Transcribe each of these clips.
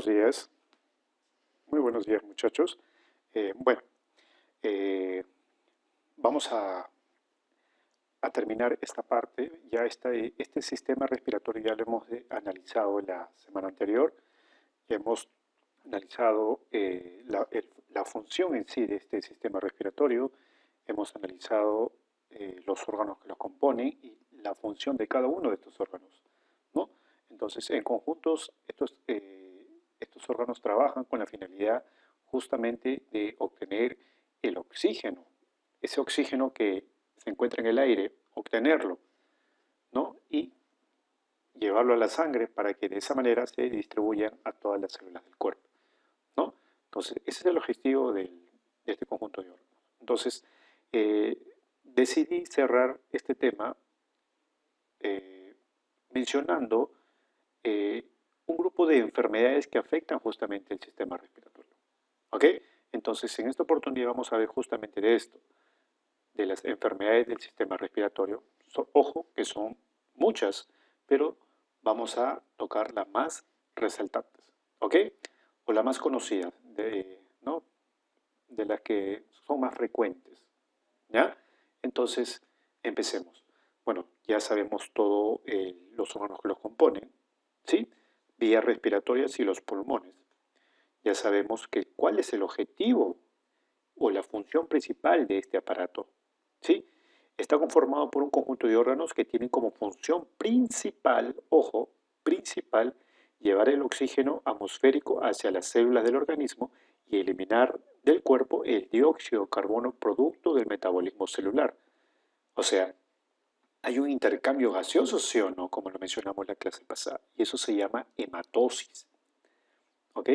buenos días. Muy buenos días, muchachos. Bueno, eh, vamos a terminar esta parte. Ya este sistema respiratorio ya lo hemos analizado la semana anterior. Ya hemos analizado la función en sí de este sistema respiratorio. Hemos analizado los órganos que los componen y la función de cada uno de estos órganos, ¿no? Entonces, en conjuntos, estos órganos trabajan con la finalidad justamente de obtener el oxígeno, ese oxígeno que se encuentra en el aire, obtenerlo, ¿no? Y llevarlo a la sangre para que de esa manera se distribuyan a todas las células del cuerpo, ¿no? Entonces, ese es el objetivo de este conjunto de órganos. Entonces, eh, decidí cerrar este tema mencionando un grupo de enfermedades que afectan justamente el sistema respiratorio. ¿Ok? Entonces, en esta oportunidad vamos a ver justamente de esto, de las enfermedades del sistema respiratorio. Ojo, que son muchas, pero vamos a tocar las más resaltantes. ¿Ok? O las más conocidas, ¿no? De las que son más frecuentes. ¿Ya? Entonces, empecemos. Bueno, ya sabemos todos los órganos que los componen, ¿sí? Vías respiratorias y los pulmones. Ya sabemos cuál es el objetivo o la función principal de este aparato, ¿sí? Está conformado por un conjunto de órganos que tienen como función principal, ojo, principal, llevar el oxígeno atmosférico hacia las células del organismo y eliminar del cuerpo el dióxido de carbono producto del metabolismo celular. O sea, hay un intercambio gaseoso, ¿sí o no? Como lo mencionamos en la clase pasada. Y eso se llama hematosis. ¿Ok?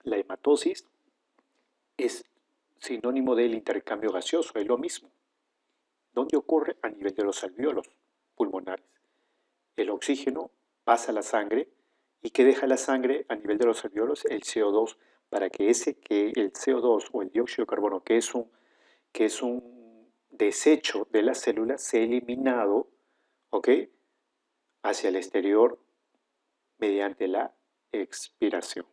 La hematosis es sinónimo del intercambio gaseoso, es lo mismo. ¿Dónde ocurre? A nivel de los alvéolos pulmonares. El oxígeno pasa a la sangre y ¿qué deja la sangre a nivel de los alvéolos? El CO2, para que el CO2 o el dióxido de carbono, que es un desecho de las células, sea eliminado, ¿ok?, hacia el exterior mediante la expiración.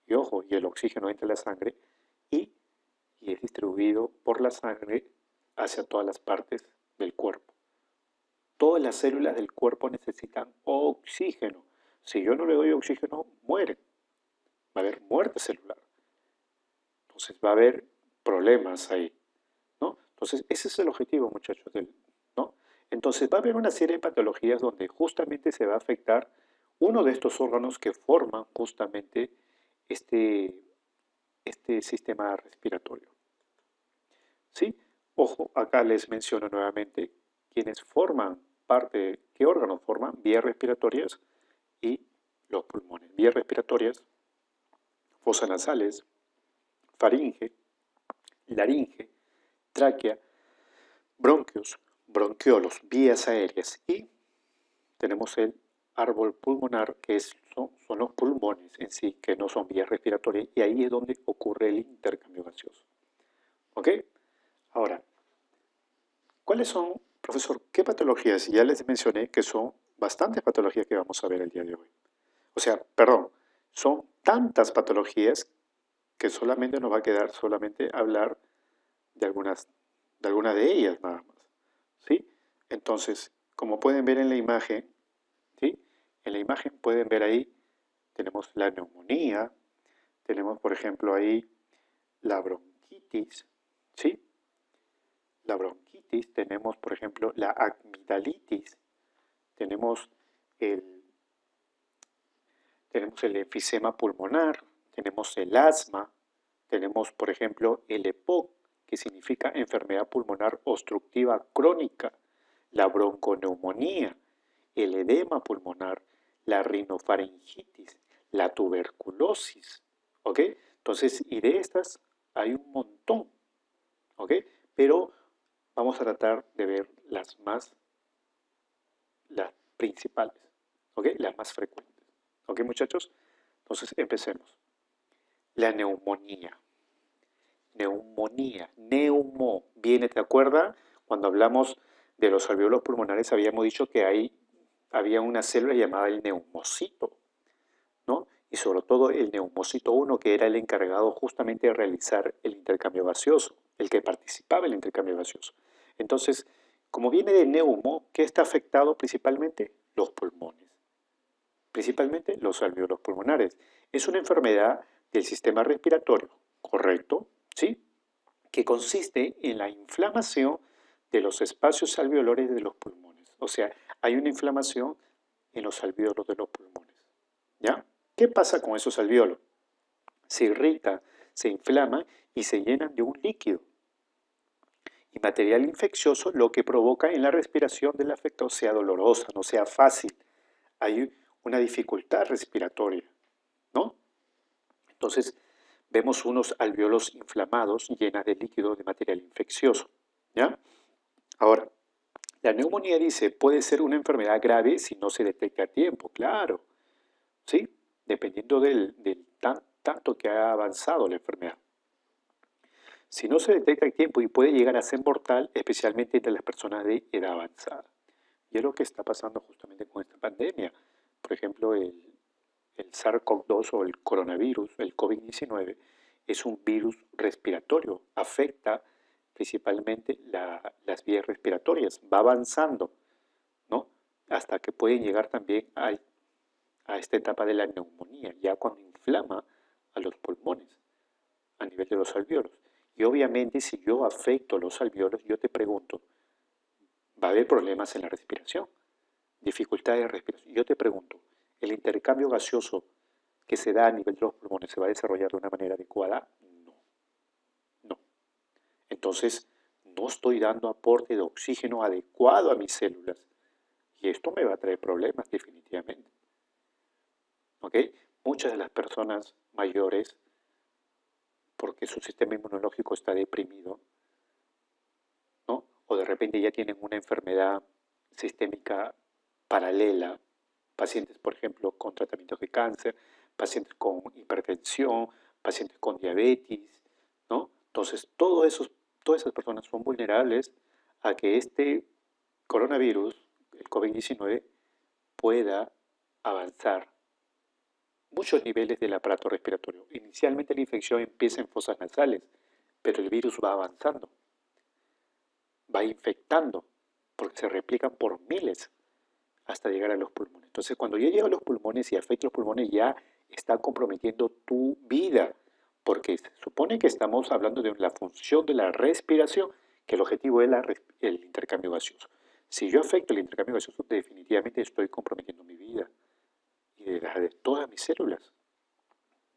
Y ojo, y el oxígeno entra en la sangre y es distribuido por la sangre hacia todas las partes del cuerpo. Todas las células del cuerpo necesitan oxígeno. Si yo no le doy oxígeno, mueren. Va a haber muerte celular. Entonces va a haber problemas ahí, ¿no? Entonces ese es el objetivo, muchachos, ¿no? Entonces va a haber una serie de patologías donde justamente se va a afectar uno de estos órganos que forman justamente este, este sistema respiratorio. ¿Sí? Ojo, acá les menciono nuevamente quienes forman parte, qué órganos forman vías respiratorias y los pulmones. Vías respiratorias, fosas nasales, faringe, laringe, tráquea, bronquios, bronquiolos, vías aéreas y tenemos el árbol pulmonar que son los pulmones en sí, que no son vías respiratorias y ahí es donde ocurre el intercambio gaseoso. ¿Ok? Ahora, ¿cuáles son, profesor, qué patologías? Ya les mencioné que son bastantes patologías que vamos a ver el día de hoy. O sea, perdón, son tantas patologías que solamente nos va a quedar solamente hablar de algunas de ellas nada más. ¿Sí? Entonces, como pueden ver en la imagen, ¿sí? En la imagen pueden ver ahí, tenemos la neumonía, tenemos por ejemplo ahí la bronquitis, ¿sí? La bronquitis, tenemos por ejemplo la amigdalitis, tenemos el enfisema pulmonar, tenemos el asma, tenemos por ejemplo el EPOC, que significa enfermedad pulmonar obstructiva crónica, la bronconeumonía, el edema pulmonar, la rinofaringitis, la tuberculosis, ¿ok? Entonces, y de estas hay un montón, ¿ok? Pero vamos a tratar de ver las principales, ¿ok? Las más frecuentes, ¿ok, muchachos? Entonces, empecemos. La neumonía. Neumonía, viene, ¿te acuerdas? Cuando hablamos de los alvéolos pulmonares habíamos dicho que había una célula llamada el neumocito, ¿no? y sobre todo el neumocito 1, que era el encargado justamente de realizar el intercambio gaseoso, el que participaba en el intercambio gaseoso. Entonces, como viene de neumo, ¿qué está afectado principalmente? Los pulmones, principalmente los alvéolos pulmonares. Es una enfermedad del sistema respiratorio, ¿correcto? ¿Sí? Que consiste en la inflamación de los espacios alveolares de los pulmones. O sea, hay una inflamación en los alvéolos de los pulmones. ¿Ya? ¿Qué pasa con esos alvéolos? Se irritan, se inflaman y se llenan de un líquido y material infeccioso, lo que provoca en la respiración del afectado sea dolorosa, no sea fácil. Hay una dificultad respiratoria, ¿no? Entonces, vemos unos alvéolos inflamados llenas de líquido de material infeccioso, ¿ya? Ahora, la neumonía dice, puede ser una enfermedad grave si no se detecta a tiempo, claro, ¿sí? Dependiendo del tanto que ha avanzado la enfermedad. Si no se detecta a tiempo y puede llegar a ser mortal, especialmente entre las personas de edad avanzada. Y es lo que está pasando justamente con esta pandemia. Por ejemplo, el SARS-CoV-2 o el coronavirus, el COVID-19, es un virus respiratorio, afecta principalmente las vías respiratorias, va avanzando, ¿no? Hasta que puede llegar también a esta etapa de la neumonía, ya cuando inflama a los pulmones a nivel de los alvéolos. Y obviamente si yo afecto los alvéolos, yo te pregunto, ¿va a haber problemas en la respiración? Dificultades de respiración. Yo te pregunto, ¿el intercambio gaseoso que se da a nivel de los pulmones se va a desarrollar de una manera adecuada? No, no. Entonces, no estoy dando aporte de oxígeno adecuado a mis células. Y esto me va a traer problemas definitivamente. ¿Ok? Muchas de las personas mayores, porque su sistema inmunológico está deprimido, ¿no? O de repente ya tienen una enfermedad sistémica paralela, pacientes, por ejemplo, con tratamientos de cáncer, pacientes con hipertensión, pacientes con diabetes, ¿no? Entonces, todas esas personas son vulnerables a que este coronavirus, el COVID-19, pueda avanzar muchos niveles del aparato respiratorio. Inicialmente la infección empieza en fosas nasales, pero el virus va avanzando, va infectando, porque se replican por miles hasta llegar a los pulmones. Entonces, cuando ya llega a los pulmones y afecta los pulmones, ya está comprometiendo tu vida, porque se supone que estamos hablando de la función de la respiración, que el objetivo es el intercambio gaseoso. Si yo afecto el intercambio gaseoso, definitivamente estoy comprometiendo mi vida y de todas mis células.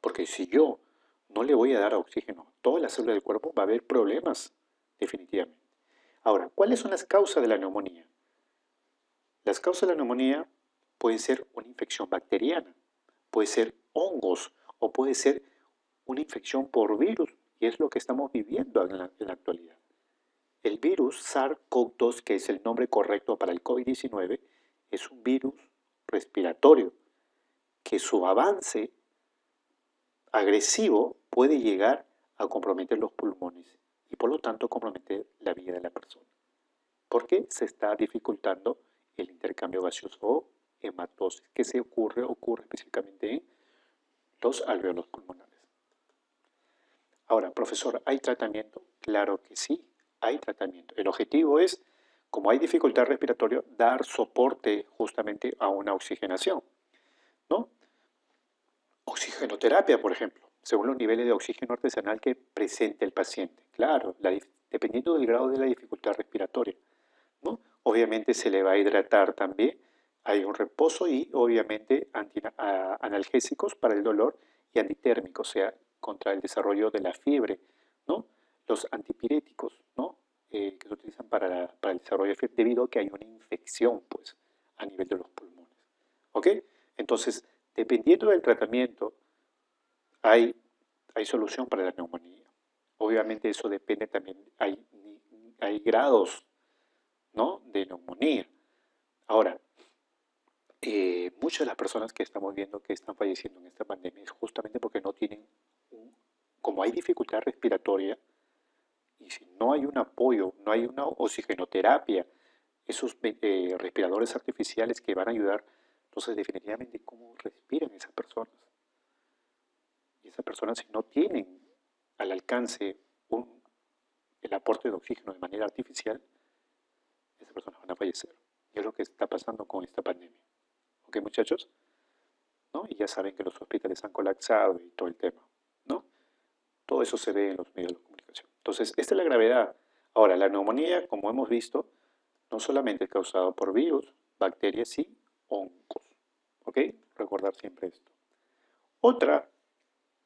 Porque si yo no le voy a dar oxígeno a todas las células del cuerpo, va a haber problemas, definitivamente. Ahora, ¿cuáles son las causas de la neumonía? Las causas de la neumonía pueden ser una infección bacteriana, puede ser hongos o puede ser una infección por virus, y es lo que estamos viviendo en la actualidad. El virus SARS-CoV-2, que es el nombre correcto para el COVID-19, es un virus respiratorio que su avance agresivo puede llegar a comprometer los pulmones y por lo tanto comprometer la vida de la persona. Porque se está dificultando el intercambio gaseoso o hematosis, que ocurre específicamente en los alvéolos pulmonares. Ahora, profesor, ¿hay tratamiento? Claro que sí, hay tratamiento. El objetivo es, como hay dificultad respiratoria, dar soporte justamente a una oxigenación, ¿no? Oxigenoterapia, por ejemplo, según los niveles de oxígeno artesanal que presente el paciente. Claro, dependiendo del grado de la dificultad respiratoria, ¿no? Obviamente se le va a hidratar también, hay un reposo y obviamente analgésicos para el dolor y antitérmicos, o sea, contra el desarrollo de la fiebre, ¿no? Los antipiréticos, ¿no? Que se utilizan para el desarrollo de fiebre debido a que hay una infección, pues, a nivel de los pulmones. ¿Ok? Entonces, dependiendo del tratamiento, hay solución para la neumonía. Obviamente eso depende también, hay grados, ¿no?, de neumonía. Ahora, muchas de las personas que estamos viendo que están falleciendo en esta pandemia es justamente porque no tienen, como hay dificultad respiratoria, y si no hay un apoyo, no hay una oxigenoterapia, esos respiradores artificiales que van a ayudar, entonces definitivamente cómo respiran esas personas. estas personas, si no tienen al alcance el aporte de oxígeno de manera artificial, esas personas van a fallecer. Y es lo que está pasando con esta pandemia. ¿Ok, muchachos? ¿No? Y ya saben que los hospitales han colapsado y todo el tema, ¿no? Todo eso se ve en los medios de comunicación. Entonces, esta es la gravedad. Ahora, la neumonía, como hemos visto, no solamente es causada por virus, bacterias y hongos. ¿Ok? Recordar siempre esto. Otra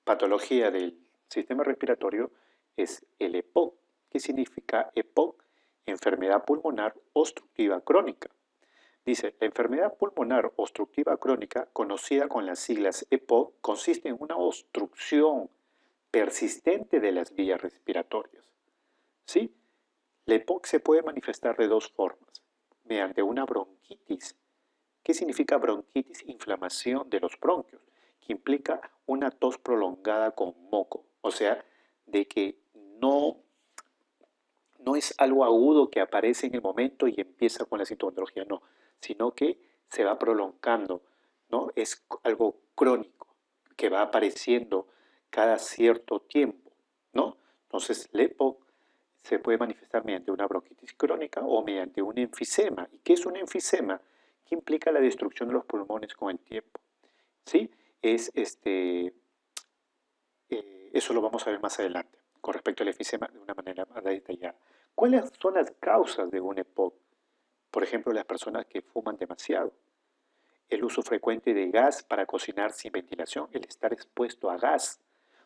patología del sistema respiratorio es el EPOC. ¿Qué significa EPOC? Enfermedad pulmonar obstructiva crónica. Dice, la enfermedad pulmonar obstructiva crónica, conocida con las siglas EPOC, consiste en una obstrucción persistente de las vías respiratorias. ¿Sí? La EPOC se puede manifestar de dos formas, mediante una bronquitis. ¿Qué significa bronquitis? Inflamación de los bronquios, que implica una tos prolongada con moco, o sea, de que no es algo agudo que aparece en el momento y empieza con la sintomatología, no, sino que se va prolongando, ¿no? Es algo crónico que va apareciendo cada cierto tiempo, ¿no? Entonces, la EPOC se puede manifestar mediante una bronquitis crónica o mediante un enfisema. ¿Y qué es un enfisema? Que implica la destrucción de los pulmones con el tiempo, ¿sí? Eso lo vamos a ver más adelante, con respecto al enfisema de una manera más detallada. ¿Cuáles son las causas de un EPOC? Por ejemplo, las personas que fuman demasiado, el uso frecuente de gas para cocinar sin ventilación, el estar expuesto a gas,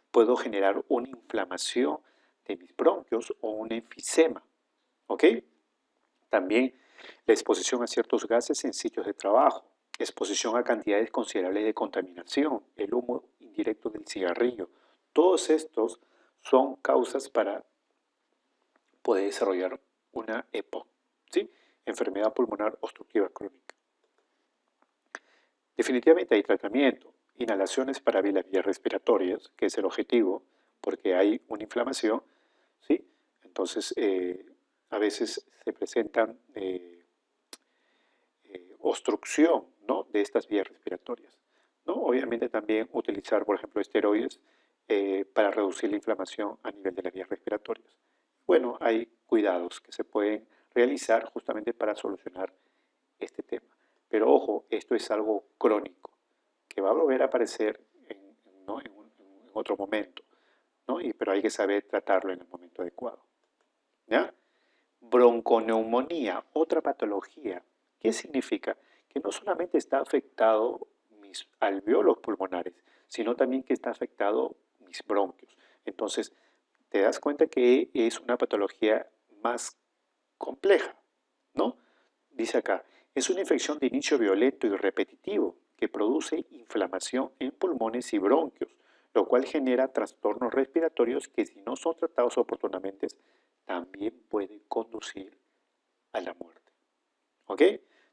puedo generar una inflamación de mis bronquios o un enfisema, ¿ok? También la exposición a ciertos gases en sitios de trabajo, exposición a cantidades considerables de contaminación, el humo indirecto del cigarrillo. Todos estos son causas para poder desarrollar una EPOC, ¿sí? Enfermedad pulmonar obstructiva crónica. Definitivamente hay tratamiento, inhalaciones para las vías respiratorias, que es el objetivo, porque hay una inflamación, ¿sí? Entonces, a veces se presentan obstrucción, ¿no?, de estas vías respiratorias, ¿no? Obviamente también utilizar, por ejemplo, esteroides para reducir la inflamación a nivel de las vías respiratorias. Bueno, hay cuidados que se pueden realizar justamente para solucionar este tema. Pero ojo, esto es algo crónico, que va a volver a aparecer ¿no?, en otro momento, ¿no? Pero hay que saber tratarlo en el momento adecuado, ¿ya? Bronconeumonía, otra patología. ¿Qué significa? Que no solamente está afectado mis alvéolos pulmonares, sino también que está afectado mis bronquios. Entonces, te das cuenta que es una patología más compleja, ¿no? Dice acá, es una infección de inicio violento y repetitivo que produce inflamación en pulmones y bronquios, lo cual genera trastornos respiratorios que, si no son tratados oportunamente, también pueden conducir a la muerte. ¿Ok?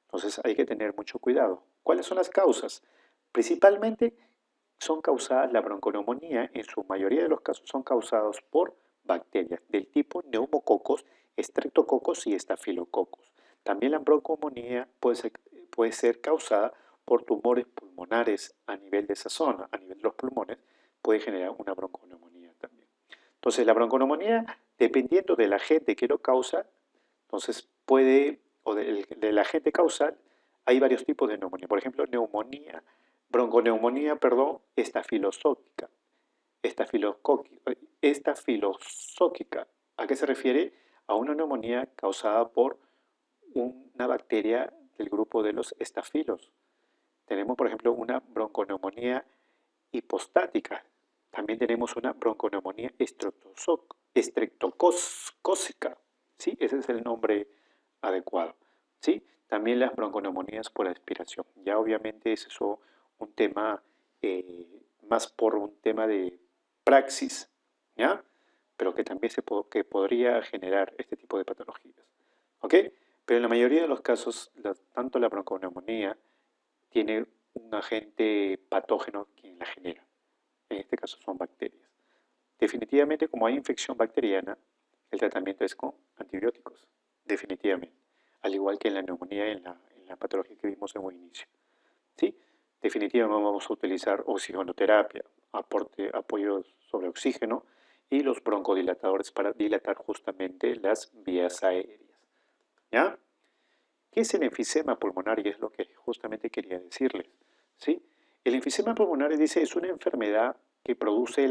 Entonces hay que tener mucho cuidado. ¿Cuáles son las causas? Principalmente son causadas, la bronconeumonía en su mayoría de los casos son causados por bacterias del tipo neumococos, estreptococos y estafilococos. También la bronconeumonía puede ser causada por tumores pulmonares a nivel de esa zona, a nivel de los pulmones, puede generar una bronconeumonía también. Entonces la bronconeumonía, dependiendo del agente que lo causa, entonces puede, o del agente causal, hay varios tipos de neumonía. Por ejemplo, bronconeumonía, estafilosóquica. Estafilosóquica. ¿A qué se refiere? A una neumonía causada por una bacteria del grupo de los estafilos. Tenemos, por ejemplo, una bronconeumonía hipostática. También tenemos una bronconeumonía estreptocócica. ¿Sí? Ese es el nombre adecuado. ¿Sí? También las bronconeumonías por aspiración. Ya obviamente es eso un tema más por un tema de praxis, ¿ya? Pero que también que podría generar este tipo de patologías. ¿Ok? Pero en la mayoría de los casos, tanto la bronconeumonía tiene un agente patógeno quien la genera. En este caso son bacterias. Definitivamente, como hay infección bacteriana, el tratamiento es con antibióticos, definitivamente, al igual que en la neumonía y en la patología que vimos en un inicio. ¿Sí? Definitivamente vamos a utilizar oxigenoterapia, apoyo sobre oxígeno, y los broncodilatadores para dilatar justamente las vías aéreas. ¿Ya? ¿Qué es el enfisema pulmonar? Y es lo que justamente quería decirles. ¿Sí? El enfisema pulmonar, dice, es una enfermedad que produce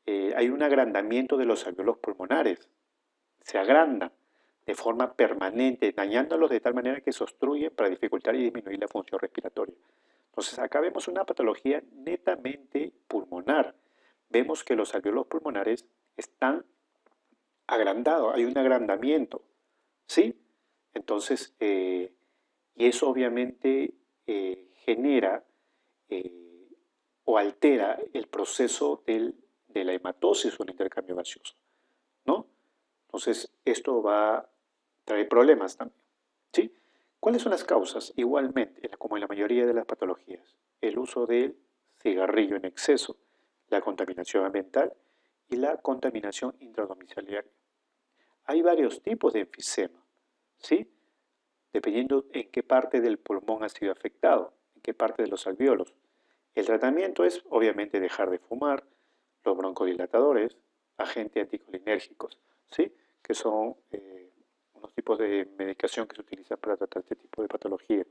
hay un agrandamiento de los alvéolos pulmonares. Se agrandan de forma permanente, dañándolos de tal manera que se obstruyen para dificultar y disminuir la función respiratoria. Entonces, acá vemos una patología netamente pulmonar. Vemos que los alvéolos pulmonares están agrandados, hay un agrandamiento, ¿sí? Entonces, y eso obviamente genera o altera el proceso de la hematosis o el intercambio gaseoso, ¿no? Entonces, esto va a traer problemas también, ¿sí? ¿Cuáles son las causas? Igualmente, como en la mayoría de las patologías, el uso del cigarrillo en exceso, la contaminación ambiental y la contaminación intradomiciliaria. Hay varios tipos de enfisema, ¿sí? Dependiendo en qué parte del pulmón ha sido afectado, en qué parte de los alvéolos. El tratamiento es, obviamente, dejar de fumar, los broncodilatadores, agentes anticolinérgicos, ¿sí? Que son unos tipos de medicación que se utilizan para tratar este tipo de patología,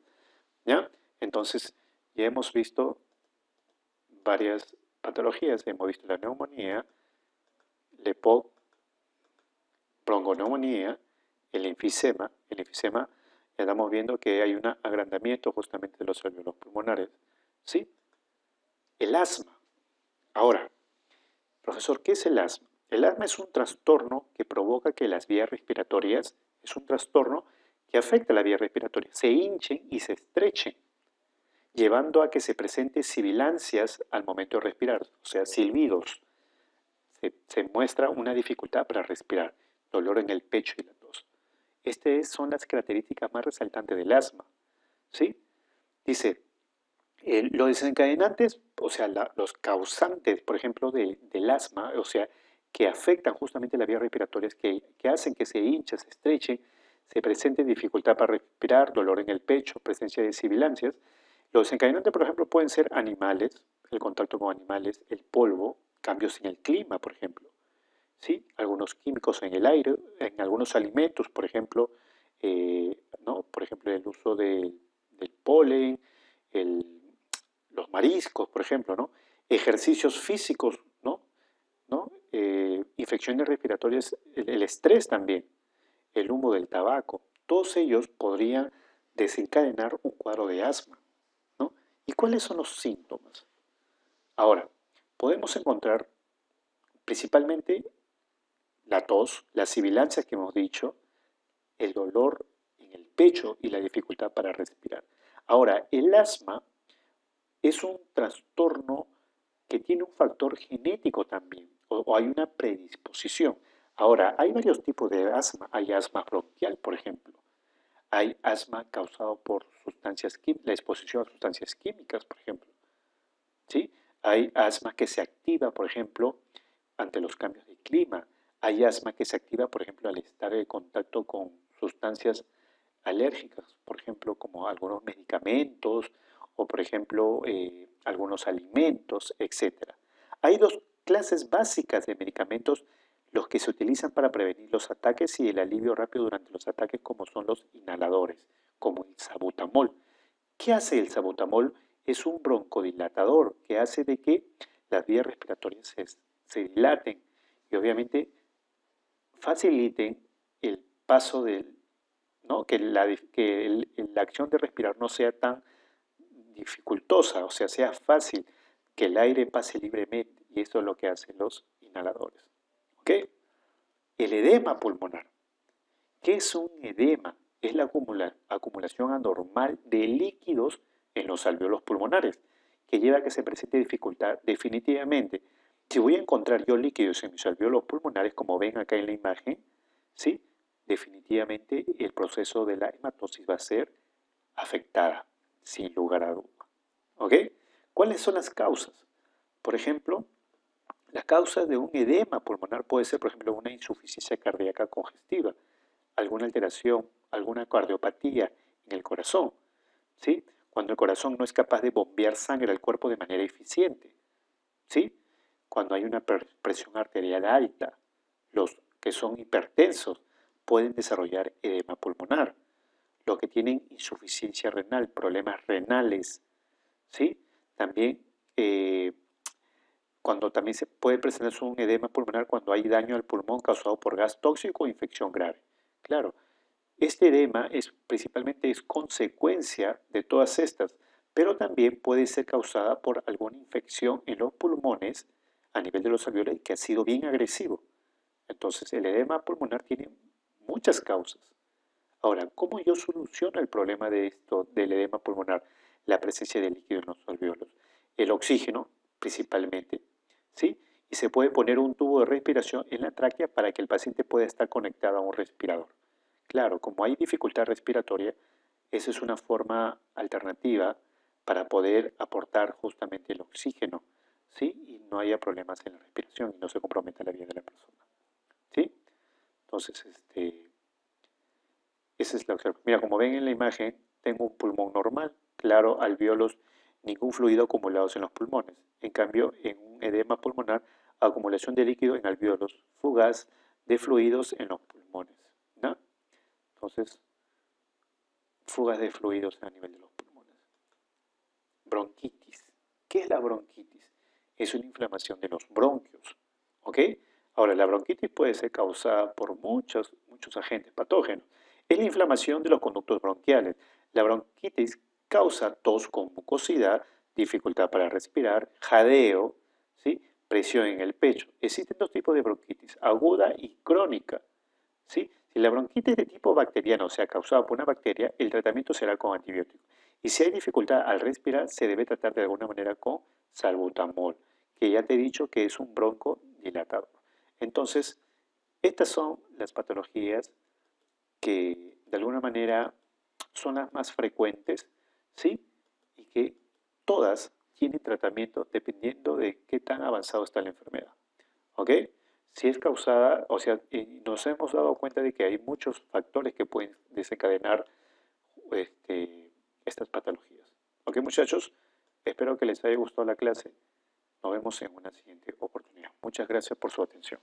¿ya? Entonces, ya hemos visto varias patologías. Hemos visto la neumonía, la EPOC, bronconeumonía, el enfisema. El enfisema, ya estamos viendo que hay un agrandamiento justamente de los alvéolos pulmonares, ¿sí? El asma. Ahora, profesor, ¿qué es el asma? El asma es un trastorno que provoca que las vías respiratorias, es un trastorno que afecta a la vía respiratoria, se hinchen y se estrechen, llevando a que se presenten sibilancias al momento de respirar, o sea, silbidos. Se muestra una dificultad para respirar, dolor en el pecho y la tos. Estas son las características más resaltantes del asma, ¿sí? Dice, los desencadenantes, o sea, los causantes, por ejemplo, del asma, o sea, que afectan justamente las vías respiratorias, que hacen que se hinche, se estreche, se presente dificultad para respirar, dolor en el pecho, presencia de sibilancias. Los desencadenantes, por ejemplo, pueden ser animales, el contacto con animales, el polvo, cambios en el clima, por ejemplo, ¿sí? Algunos químicos en el aire, en algunos alimentos, por ejemplo, ¿no? Por ejemplo, el uso del polen, los mariscos, por ejemplo, ¿no? Ejercicios físicos, ¿no? Infecciones respiratorias, el estrés también, el humo del tabaco, todos ellos podrían desencadenar un cuadro de asma, ¿no? ¿Y cuáles son los síntomas? Ahora, podemos encontrar principalmente la tos, las sibilancias que hemos dicho, el dolor en el pecho y la dificultad para respirar. Ahora, el asma es un trastorno que tiene un factor genético también, o hay una predisposición. Ahora, hay varios tipos de asma. Hay asma bronquial, por ejemplo. Hay asma causado por sustancias químicas, la exposición a sustancias químicas, por ejemplo. ¿Sí? Hay asma que se activa, por ejemplo, ante los cambios de clima. Hay asma que se activa, por ejemplo, al estar en contacto con sustancias alérgicas, por ejemplo, como algunos medicamentos o, por ejemplo, algunos alimentos, etc. Hay dos clases básicas de medicamentos, los que se utilizan para prevenir los ataques y el alivio rápido durante los ataques, como son los inhaladores, como el salbutamol. ¿Qué hace el salbutamol? Es un broncodilatador que hace de que las vías respiratorias se dilaten y obviamente faciliten el paso del, ¿no? Que la acción de respirar no sea tan dificultosa, o sea fácil, que el aire pase libremente, y eso es lo que hacen los inhaladores. ¿Ok? El edema pulmonar. ¿Qué es un edema? Es la acumulación anormal de líquidos en los alvéolos pulmonares, que lleva a que se presente dificultad definitivamente. Si voy a encontrar yo líquidos en mis alvéolos pulmonares, como ven acá en la imagen, ¿sí? Definitivamente el proceso de la hematosis va a ser afectada, sin lugar a duda. ¿Ok? ¿Cuáles son las causas? Por ejemplo, la causa de un edema pulmonar puede ser, por ejemplo, una insuficiencia cardíaca congestiva, alguna alteración, alguna cardiopatía en el corazón, ¿sí? Cuando el corazón no es capaz de bombear sangre al cuerpo de manera eficiente, ¿sí? Cuando hay una presión arterial alta, los que son hipertensos pueden desarrollar edema pulmonar. Los que tienen insuficiencia renal, problemas renales, ¿sí? También, cuando también se puede presentar un edema pulmonar cuando hay daño al pulmón causado por gas tóxico o infección grave. Claro, este edema principalmente es consecuencia de todas estas, pero también puede ser causada por alguna infección en los pulmones a nivel de los alveolos que ha sido bien agresivo. Entonces, el edema pulmonar tiene muchas causas. Ahora, ¿cómo yo soluciono el problema de esto, del edema pulmonar? La presencia de líquido en los alveolos. El oxígeno, principalmente, ¿sí? Y se puede poner un tubo de respiración en la tráquea para que el paciente pueda estar conectado a un respirador. Claro, como hay dificultad respiratoria, esa es una forma alternativa para poder aportar justamente el oxígeno, ¿sí? Y no haya problemas en la respiración y no se comprometa la vida de la persona, ¿sí? Entonces, esa es la observación. Mira, como ven en la imagen, tengo un pulmón normal, claro, alvéolos, ningún fluido acumulados en los pulmones. En cambio, en un edema pulmonar, acumulación de líquido en alvéolos, fugaz de fluidos en los pulmones, ¿no? Entonces, fugas de fluidos a nivel de los pulmones. Bronquitis. ¿Qué es la bronquitis? Es una inflamación de los bronquios, ¿ok? Ahora, la bronquitis puede ser causada por muchos agentes patógenos. Es la inflamación de los conductos bronquiales. La bronquitis causa tos con mucosidad, dificultad para respirar, jadeo, ¿sí? Presión en el pecho. Existen dos tipos de bronquitis, aguda y crónica, ¿sí? Si la bronquitis de tipo bacteriano, o sea, causada por una bacteria, el tratamiento será con antibióticos. Y si hay dificultad al respirar, se debe tratar de alguna manera con salbutamol, que ya te he dicho que es un broncodilatador. Entonces, estas son las patologías que de alguna manera son las más frecuentes, ¿sí? Y que todas tienen tratamiento dependiendo de qué tan avanzado está la enfermedad, ¿ok? Si es causada, o sea, nos hemos dado cuenta de que hay muchos factores que pueden desencadenar estas patologías. ¿Ok, muchachos? Espero que les haya gustado la clase. Nos vemos en una siguiente oportunidad. Muchas gracias por su atención.